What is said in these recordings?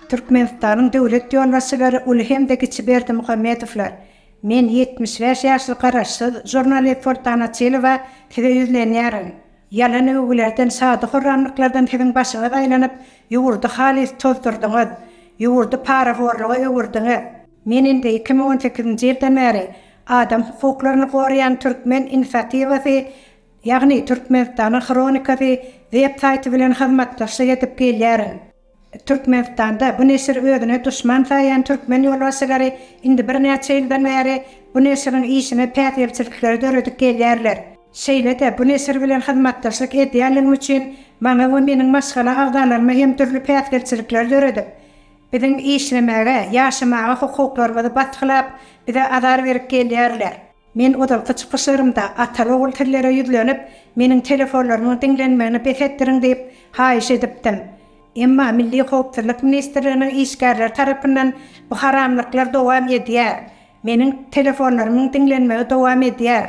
Türkmenistan'ın devlet yolbaşçıları Ulhemdeki Çiberdi Muhammedovlar. Men 75 yaşlı qaraşsız jurnalist Fortana ve televizyon yalan övgülerden sadık oranlıklardan sizin başına aylanıp yuvurdu halis tozdurdunuz, yuvurdu para forluğu övürdünüz. Menin de 2018 yıldan beri adam hukuklarını koruyan Türkmen inisiativası, yani Türkmenistan'ın kronikası websaytı bilen hizmetdaşlık edip gelýärin. Türkmenistan'da bu neşir özüne düşman sayan Türkmen yolbaşçıları indi bir neçe yıldan beri bu neşirin işine pätiyelçilikleri dörüdük gelýärler. Şeýle de bu neşir bilen hizmetdaşlyk edýärligim üçin maňa we meniň maşgala agdalarıma hem türlü pätiyelçilikler dörüdük. Biziň işlemäge, ýaşamaga hukuklarymyzy batgylap, bize azar berip gelýärler. Men odalky çykyşlarymda ataly ogul tillere ýüzlenip, meniň telefonlarymyň diňlenmegini besetdirin diýip haýyş edipdim. Emma Milli Howpçylyk Ministrliginiň işgärler tarapyndan bu haramlyklar dowam edýär. Meniň telefonlarymyň diňlenmegi dowam edýär.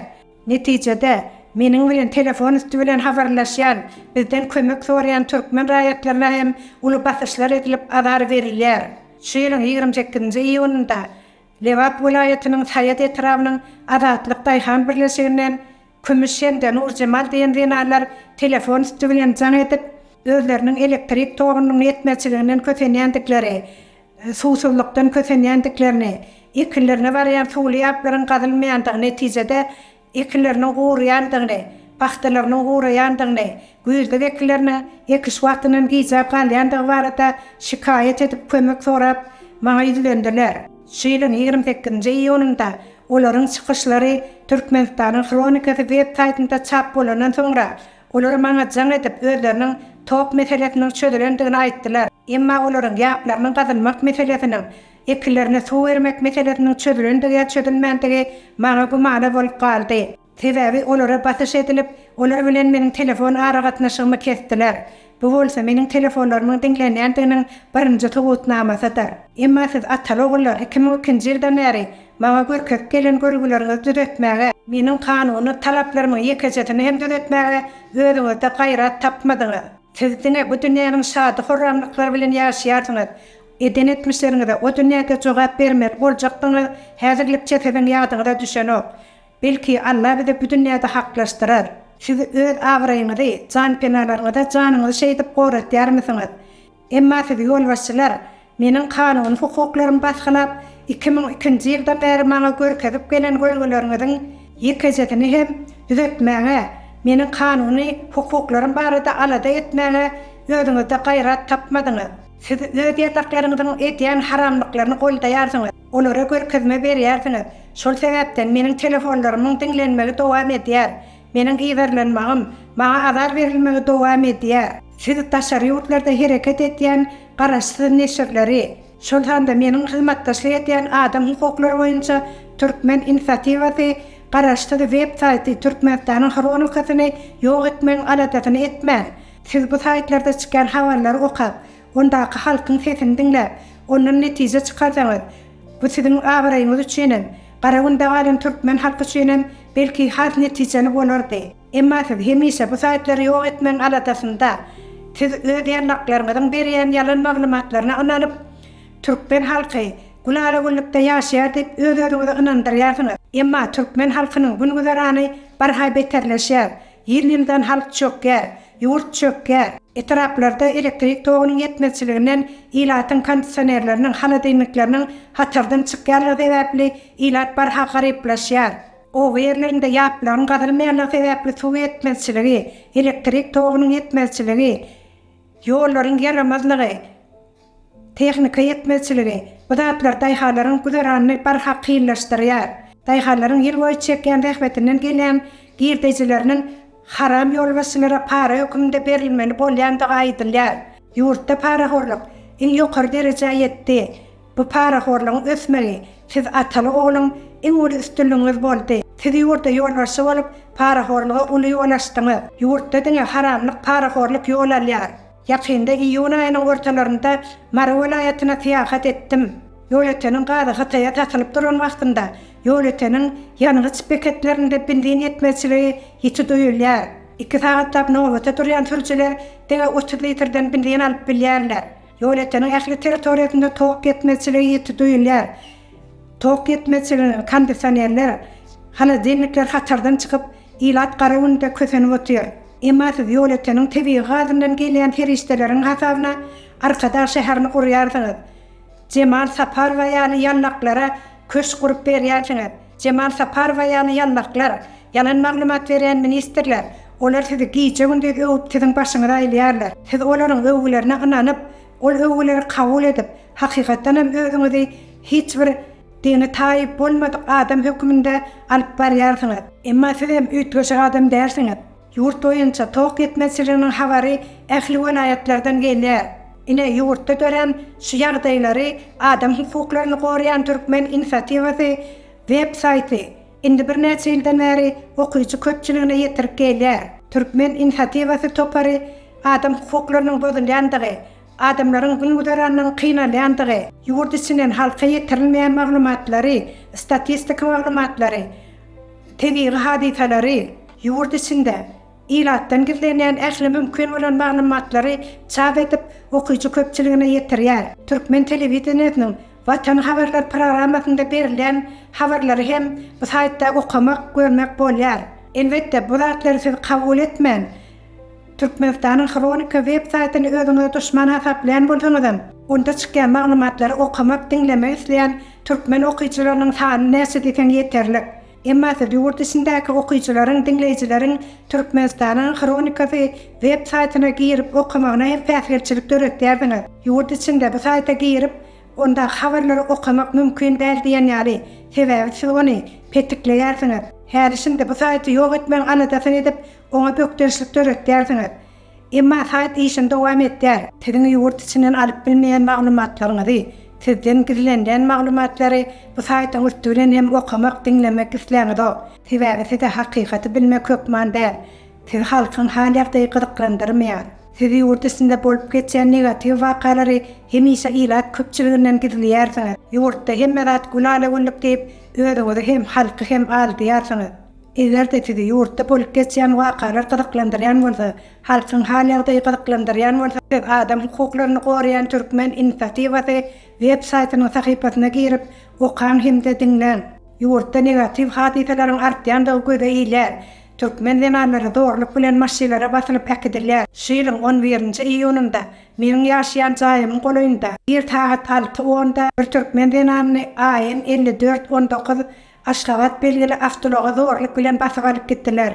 Netijede meniň bilen telefon üstü bilen habarlaşýan, bizden kömek sorayan türkmen raýatlaryna hem uly basyşlar edilip azar berilýär. Şu ýylyň 28-nji iýunynda Lewap vilayatynyň Saýat etrawynyň Azatlyk Daýhan birleşiginden Kümüşşende Nur Cemal diýen zinalar telefon üstü bilen jaň edip özleriniň elektrik togunyň ýetmezçiliginden kösenýändikleri, susuzlukdan kösenýändiklerini, ikillerine barýan suwly ýaplaryň gazylmaýandygyny netijede ikilleriniň gowraýandygyny, paxtalarynyň gowraýandygyny, güýzde ekillerini eki şuwatyndan giýjap galýandygy barada şikaýet edip kömek sorap maňa ýüzlendiler. Şu ýylyň 28-nji iýunynda olaryň çykyşlary Türkmenistanyň kronikasy websaytynda çap bolandan soňra olar maňa jaň edip özleriniň top meselesiniň çözülendigini aýtdylar. Emma olaryň ýaplarynyň gazylmak meselesiniň, ekillerine suw bermek meselesiniň çözülendigi çözülmendigi maňa gumana bolup galdy. Sebäbi olara basyş edilip, olar bilen meniň telefon aragatnaşygymy kesdiler. Bu bolsa meniň telefonlarymyň diňlenýändiginiň birinji togutnamasydyr. Emma siz ataly ogullar 2002-nji ýyldan beri maňa görkep gelen görgülerinizi düzeltmäge, meniň kanuny talaplarymyň ýekejetini hem düzeltmäge özüňizde gaýrat tapmadyňyz. Siz bu dünýäniň şady horramlyklary bilen ýaşaýarsyňyz. Eden etmişleriňize o dünýäde jogap bermek boljakdyňyz häzirlikçe siziň ýadyňyza düşenok. Belki Allah bizi bu dünýäde haklaşdyrar. Siz öz awraýyňyzy, jan penalaryňyza janyňyzy şeýdip goratýarmysyňyz? Emma siz ýolbaşçylar, meniň kanuny hukuklarym basgylap, 2002-nji ýyldan beri maňa görkezip gelen görgüleriňiziň ýekejetini hem düzeltmäge, meniň kanuny hukuklarym barada alada etmäge özüňizde gaýrat tapmadyňyz. Siz öz ýetleklaryňyzyň etýän haramlyklaryny goldaýarsyňyz, olara görkezme berýärsiňiz. Şol sebäpden meniň telefonlarymyň diňlenmegi dowam edýär. Meniň giýerlenmegim, maňa azar berilmegi dowam edýär. Siz taşary ýurtlarda hereket etýän garaşsyz neşirleri, şol handa meniň hyzmatdaşlyk etýän adam hukuklary boýunça Türkmen inisiativasy garaşsyz websayty Türkmenistanyň kronikasyny ýok etmeň aladatyny etmän. Siz bu saýtlarda çykan habarlary okap, ondaky halkyň sesini diňläp, onuň netije çykarsaňyz, bu siziň awraýyňyz üçin, Garagunda galan Türkmen halky üçin belki has netijeni bolardy. Emma siz hemişe bu saýtlary ýok etmeň alatasynda siz öz ýernaklaryňyzyň berýän ýalan maglumatlaryna inanyp Türkmen halky gulara gulykda ýaşaýar diýip öz-özüňizi inandyrýarsyňyz. Emma Türkmen halkynyň bu güzarany barha beterleşýär. Ýyldan halk çökýär, ýurt çökýär. Etraplarda elektrik togunyň ýetmezçiliginden ilatyň kondisionerleriniň haladyňlyklarynyň hatardan çykýanlygy sebäpli ilat barha garyplaşýar. O ýerlerinde ýaplaryň gazylmaýanlygy sebäpli suw ýetmezçiligi, elektrik togunyň ýetmezçiligi, ýollaryň ýaramazlygy, tehnika ýetmezçiligi bu zatlar daýhalaryň güzaranyny barha kynlaşdyrýar. Daýhalaryň ýyl boýy çekýän rehbetinden gelen girdejileriniň haram ýolbaşçylara para hökümde berilmeli bolýandygy aýdylýar. Ýurtda parahorlyk iň ýokary derejäge ýetdi. Bu parahorlygyň ösmegi siz ataly ogluň iň uly üstünlüğiniz boldy. Siz ýurtda ýolbaşçy bolup parahorlyga uly ýolaşdyňyz. Ýurtda diňe haramlyk parahorlyk ýol alýar. Ýakynda iýun aýynyň ortalarynda Mara welaýatyna seýahat etdim. Ýöleteniň gazy Hataýa taşylyp duran wagtynda ýöleteniň ýanyňy speketlerinde bindiň ýetmezçiligi ýeti duýulýar. 2 sagat tap nowata durýan sürüçiler deňe 30 litrden bindiň alyp bilýärler. Yönetenin ehli territoriyasında toğuk etmesine yeti duyullar. Toğuk etmesine kondisyonerler, hala dinlikler hatardan çıkıp ilat qaravunda kösenip otuyor. Emma siz yönetenin tebii gazından gelen feriştelerin hasabına arkada şehrini kuruyarsınız. Cemal Saparvayanı yanlaklara köş kurup veriyarsınız. Cemal Saparvayanı yanlaklar, yalan maglumat veren ministerler, olar sizi giyeceğinde övüp sizin başınıza ilerler. Siz onların övgülerine inanıp, ol övgüleri kabul edip, hakikaten özünüzü hiçbir dini tayyip olmadık adam hükmünde alıp barayarsınız. Emma siz hem ütköşük adam dersiniz. Yurt boyunca toğuk etmesinin havari ehli velayetlerden gelir. Ine yurtta dören şu yardayları adam hukuklarını koruyan Türkmen inisiativası websaytı indi bir neçe yıldan beri okuyucu köpçülüğüne yetirip gelir. Türkmen inisiativası toparı adam hukuklarının bozulyandığı, adamların günüdüranının kıynalandığı, yurt içinden halka yetirilmeyen maglumatları, statistik maglumatları, tebii hadiseleri, yurt içinde ilattan gizlenen ehli mümkün olan maglumatları çap edip okuyucu köpçülüğüne yetiriyor. Türkmen televizyonunun Vatan Haberler programmasında verilen haberleri hem bu saytta okumak, görmek bolýar. Elbette bu zatları siz kabul etmen. Türkmenistan'ın kronika websaytını özüňe düşman hasaplayan bolsaňyz, onda çykan maglumatları okumak, dinlemek isleýän Türkmen okuyucularının sany näse desen yeterlik. Emma siz yurt içindäki okuyucuların, dinleyijilerin Türkmenistan'ın kronikasy websaytyna girip okumagyna hem päsgerçilik döretdiňiz. Yurt içinde bu sayta girip onda haberleri okumak mümkün değil diyen yani sebebi siz onu petikleyersiniz. Her şimdi bu saytı yok etmen anadasını edip ona bökterişlik döretdersiniz. Emma sayt işin devam etler. Sizin yurt içinden alıp bilmeyen maglumatlarınızı, sizden gizlenen maglumatları bu saytın üstünden hem okumak, dinlemek isteýäňiz o. Sebebi size hakikati bilmek hükman değil. Siz halkın halakdayı gıdıklandırmayan. Sizi yurt içinde bolup geçen negatif vakalary hemişe ilat köpçülüğünden gizleýärsiniz. Yurtda hem merat gulalawylyk diýip özüňizi hem halky hem aldyýarsyňyz. Eger de sizi yurtda bolup geçen vakalar gıdıklandyrýan bolsa, halkyň halagdy gıdıklandyrýan bolsa, adam hukuklaryny gorayan Türkmen inisiativasy websaytynyň sahypasyna girip okan hemde dinlen. Yurtda negatif hadiselerin artýandygy göreýär. Türkmen zemanları doğruluk bilen maşinelere basılıp ekidilýär. Şu ýylyň 11-nji iýununda meniň ýaşaýan jaýymyň golaýynda bir taat 6-10-da bir Türkmen zemanyny aýyn 54-19 Aşgabat belgili avtologa zorluk bilen basyp alyp gitdiler.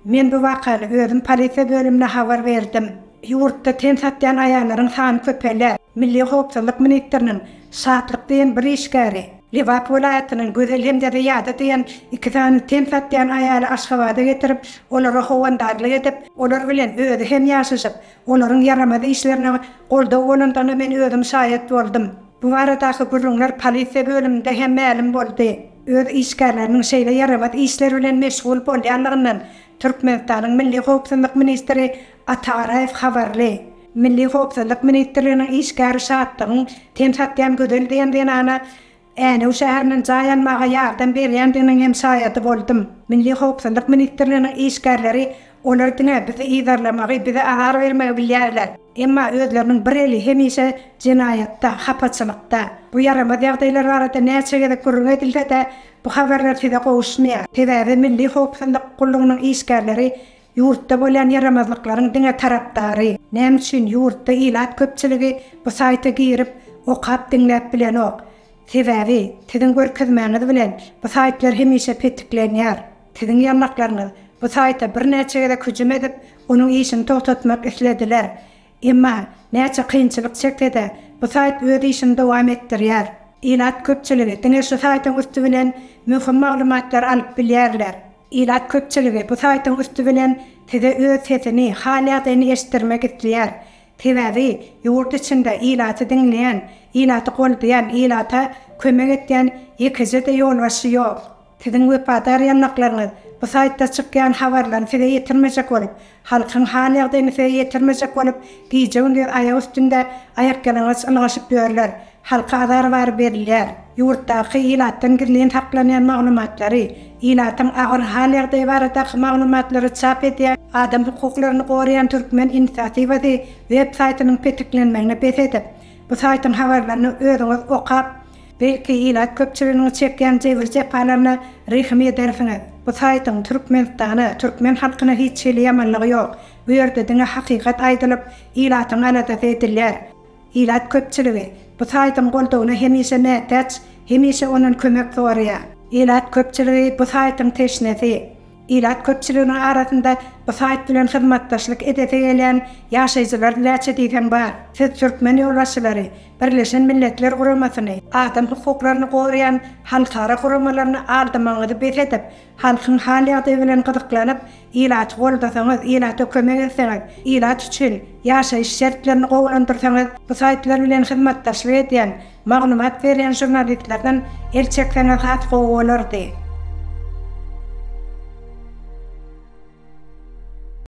Men bu wakany özüm polisiýa bölümine habar berdim. Yurtda tensatýan aýallaryň sany köpeler. Milli howpsuzlyk ministriniň saatlyk diýen bir işgäri Livat vilayatynyň gözel hemde ýada diýen iki tane tensatýan aýaly Aşgabada getirip, olary howandarlyk edip, olar bilen özü hem ýaşaşyp, olaryň yaramaz işlerine golda bolandan men özüm şaýat boldum. Bu baradaky gurulmalar polisiýa bölüminde hem ma'lum boldy. Öz işgärleriniň şeýle yaramaz işler bilen meşgul bolýanlygyndan Türkmenistanyň Milli Howpsuzlyk ministri Ataraýew habarly. Milli Howpsuzlyk ministrliginiň işgäri şatlygyň tensatýan gözel diýen ana Äne o şäheriniň jaýanmaga ýardam berýändiginiň hem şaýaty boldum. Milli Howpsuzlyk ministrliginiň işgärleri olardyň bizi iýdarlamagy, bize ahar bermegi bilýärler. Emma özleriniň bir eli hemişe jinayatda, hapaçylykda. Bu yaramaz ýagdaýlar barada näçe gezek gurrun edilse-de bu habarlar size gowuşmaýar. Sebebi Milli Howpsuzlyk gullugynyň işgärleri yurtda bolan yaramazlyklaryň diňe tarapdary. Näme üçin yurtda ilat köpçüligi bu saýta girip okap dinläp bilen ok. Sebebi sizin görkezmäňiz bilen bu saýtlar hemişe petiklenýär. Sizin ýanlaklaryňyz bu saýta bir näçe gezek hüjüm edip onuň işini toxtatmak islediler. Emma näçe kynçylyk çekdi-de bu saýt öz işini dowam etdirýär. Ilat köpçüligi diňe şu saýtyň üstü bilen möhüm maglumatlar alyp bilýärler. Ilat köpçüligi bu saýtyň üstü bilen size öz sesini, halatyny eşitdirmek isleýär. Sebebi yurt içinde ilatı dinleyen, ilatı goldayan, ilata kömek etdiyen ikisi de ýolbaşy ýok. Sizin wepadar ýanlaklaryňyz bu saýtda çykýan habarlary size ýetirmejek bolup, halkyň hal ýagdaýyny size ýetirmejek bolup, giýjeginde aýak üstünde aýakgalaňyz ylgaşyp ýörler. Halka azar bar berilýär. Yurtdaky ilatdan gizlen saklanýan maglumatlary, ilatyň agyr hal ýagdaýy baradaky maglumatlary çap edýän adam hukuklaryny gorayan Türkmen inisiativasy websaytynyň petiklenmegine bes edip, bu saytın habarlarını özüňiz okap, belki ilat köpçülüğünü çekýän jebir jepalarına rihim edersiňiz. Bu saytyň Türkmenistany, Türkmen halkyna hiç ýamanlygy ýok. Bu ýerde diňe hakykat aýdylyp, ilatyň alada edilýär. Ilat köpçüligi bu saytyň goldagyna hemişe mätäç, hemişe onun kömek sorýar. Ilat köpçüligi bu saytyň teşnesi. Ilat köpçülüğünün arasında bu sayt bilen hyzmatdaşlyk edýän ýaşaýjylar läçe diýen bar. Siz Türkmen ýolbaşçylary Birleşen Milletler Guramasyny, adam hukuklaryny goraýan halkara guramalaryny aldamaňyzy besedip, halkyň hal ýagdaýy bilen gyzyklanyp, ilat goldasaňyz, ilata kömek etseňiz, ilat üçin ýaşaýyş şertlerini gowlandyrsaňyz, bu saytlar bilen hyzmatdaşlyk edýän, maglumat berýän jurnalistlerden elçeklerine hat gowy bolardy.